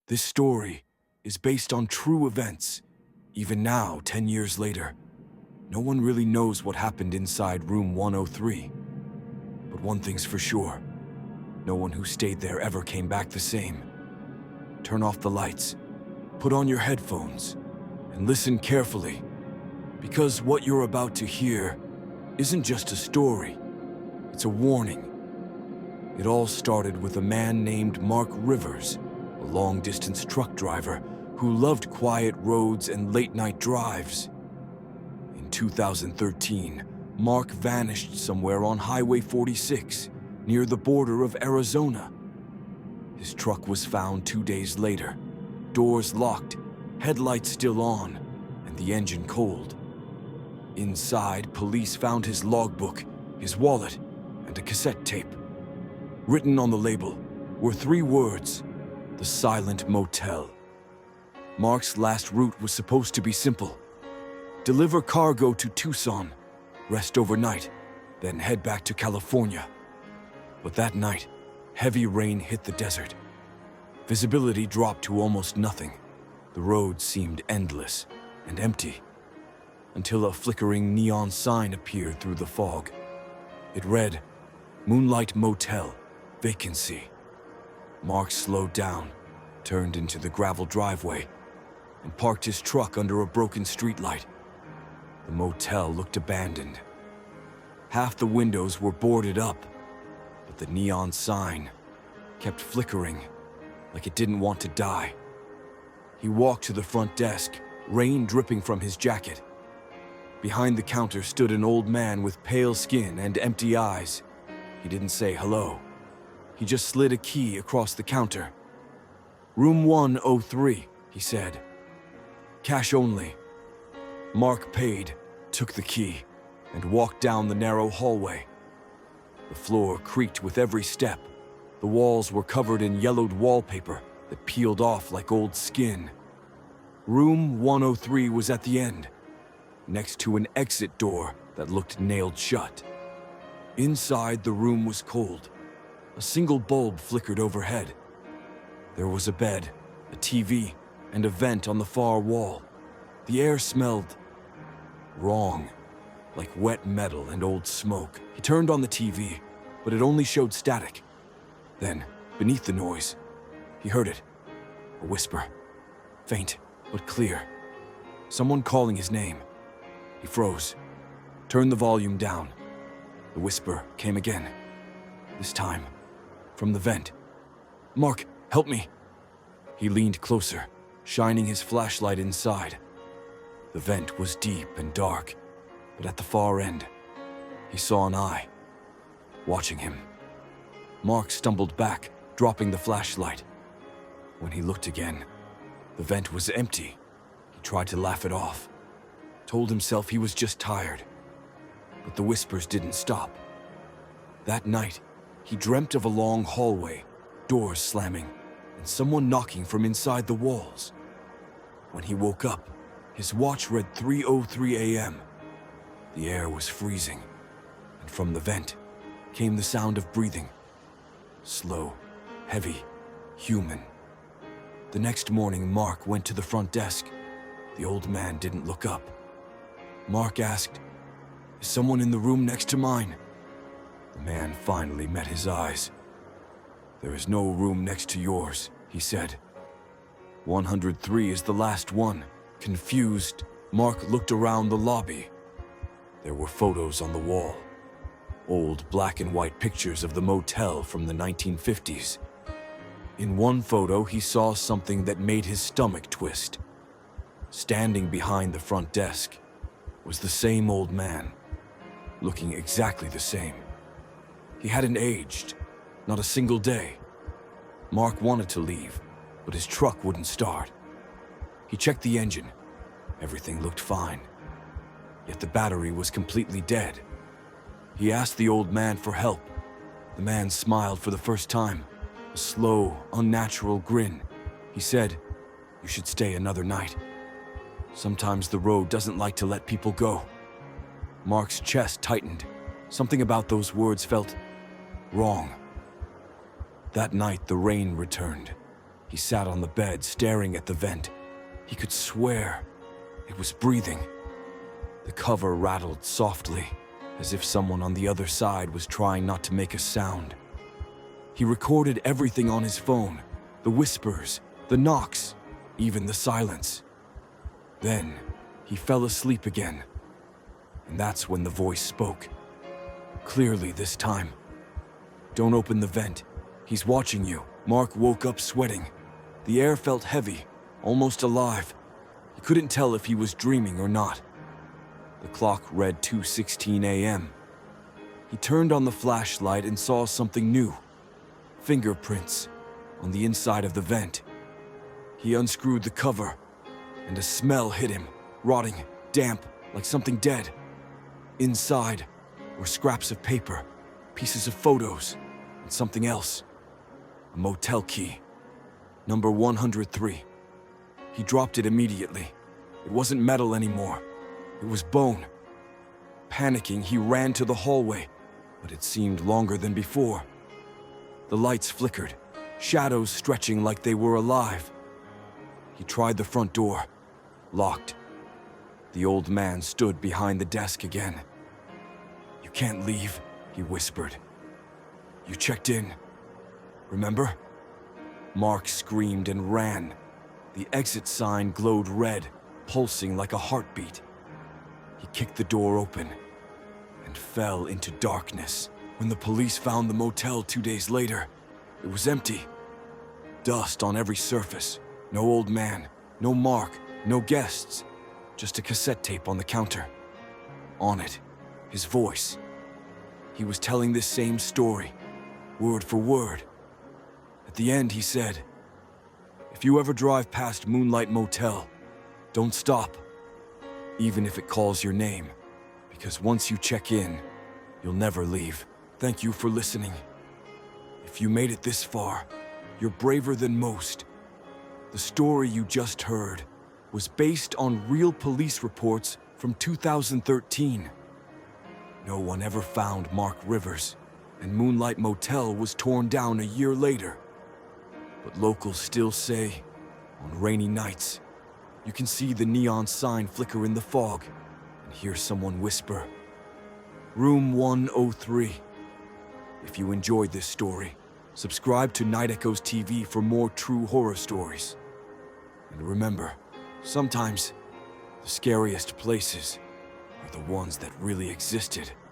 This story is based on true events. Even now, 10 years later, no one really knows what happened inside room 103. But one thing's for sure, no one who stayed there ever came back the same. Turn off the lights, put on your headphones, and listen carefully, because what you're about to hear isn't just a story, it's a warning. It all started with a man named Mark Rivers, a long-distance truck driver who loved quiet roads and late-night drives. In 2013, Mark vanished somewhere on Highway 46, near the border of Arizona. His truck was found 2 days later, doors locked, headlights still on, and the engine cold. Inside, police found his logbook, his wallet, and a cassette tape. Written on the label were 3 words: the Silent Motel. Mark's last route was supposed to be simple: deliver cargo to Tucson, rest overnight, then head back to California. But that night, heavy rain hit the desert. Visibility dropped to almost nothing. The road seemed endless and empty, until a flickering neon sign appeared through the fog. It read, "Moonlight Motel, vacancy." Mark slowed down, turned into the gravel driveway, and parked his truck under a broken streetlight. The motel looked abandoned. Half the windows were boarded up, but the neon sign kept flickering, like it didn't want to die. He walked to the front desk, rain dripping from his jacket. Behind the counter stood an old man with pale skin and empty eyes. He didn't say hello. He just slid a key across the counter. "Room 103, he said. "Cash only." Mark paid, took the key, and walked down the narrow hallway. The floor creaked with every step. The walls were covered in yellowed wallpaper that peeled off like old skin. Room 103 was at the end, next to an exit door that looked nailed shut. Inside, the room was cold. A single bulb flickered overhead. There was a bed, a TV, and a vent on the far wall. The air smelled wrong, like wet metal and old smoke. He turned on the TV, but it only showed static. Then, beneath the noise, he heard it. A whisper, faint but clear. Someone calling his name. He froze, turned the volume down. The whisper came again, this time from the vent. "Mark, help me." He leaned closer, shining his flashlight inside. The vent was deep and dark, but at the far end, he saw an eye, watching him. Mark stumbled back, dropping the flashlight. When he looked again, the vent was empty. He tried to laugh it off, told himself he was just tired. But the whispers didn't stop. That night, he dreamt of a long hallway, doors slamming, and someone knocking from inside the walls. When he woke up, his watch read 3:03 a.m. The air was freezing, and from the vent came the sound of breathing. Slow, heavy, human. The next morning, Mark went to the front desk. The old man didn't look up. Mark asked, "Is someone in the room next to mine?" The man finally met his eyes. "There is no room next to yours," he said. 103 is the last one. Confused, Mark looked around the lobby. There were photos on the wall. Old black and white pictures of the motel from the 1950s. In one photo, he saw something that made his stomach twist. Standing behind the front desk was the same old man, looking exactly the same. He hadn't aged, not a single day. Mark wanted to leave, but his truck wouldn't start. He checked the engine. Everything looked fine. Yet the battery was completely dead. He asked the old man for help. The man smiled for the first time, a slow, unnatural grin. He said, "You should stay another night. Sometimes the road doesn't like to let people go." Mark's chest tightened. Something about those words felt wrong. That night, the rain returned. He sat on the bed, staring at the vent. He could swear it was breathing. The cover rattled softly, as if someone on the other side was trying not to make a sound. He recorded everything on his phone, the whispers, the knocks, even the silence. Then, he fell asleep again. And that's when the voice spoke. Clearly this time. "Don't open the vent. He's watching you." Mark woke up sweating. The air felt heavy, almost alive. He couldn't tell if he was dreaming or not. The clock read 2:16 a.m. He turned on the flashlight and saw something new. Fingerprints on the inside of the vent. He unscrewed the cover, and a smell hit him, rotting, damp, like something dead. Inside were scraps of paper, pieces of photos, and something else. A motel key. Number 103. He dropped it immediately. It wasn't metal anymore. It was bone. Panicking, he ran to the hallway, but it seemed longer than before. The lights flickered, shadows stretching like they were alive. He tried the front door. Locked. The old man stood behind the desk again. "You can't leave," he whispered. "You checked in, remember?" Mark screamed and ran. The exit sign glowed red, pulsing like a heartbeat. He kicked the door open and fell into darkness. When the police found the motel 2 days later, it was empty. Dust on every surface. No old man, no Mark, no guests. Just a cassette tape on the counter. On it, his voice. He was telling this same story, word for word. At the end, he said, "If you ever drive past Moonlight Motel, don't stop, even if it calls your name, because once you check in, you'll never leave." Thank you for listening. If you made it this far, you're braver than most. The story you just heard was based on real police reports from 2013. No one ever found Mark Rivers, and Moonlight Motel was torn down a year later. But locals still say, on rainy nights, you can see the neon sign flicker in the fog and hear someone whisper, "Room 103. If you enjoyed this story, subscribe to Night Echoes TV for more true horror stories. And remember, sometimes the scariest places are the ones that really existed.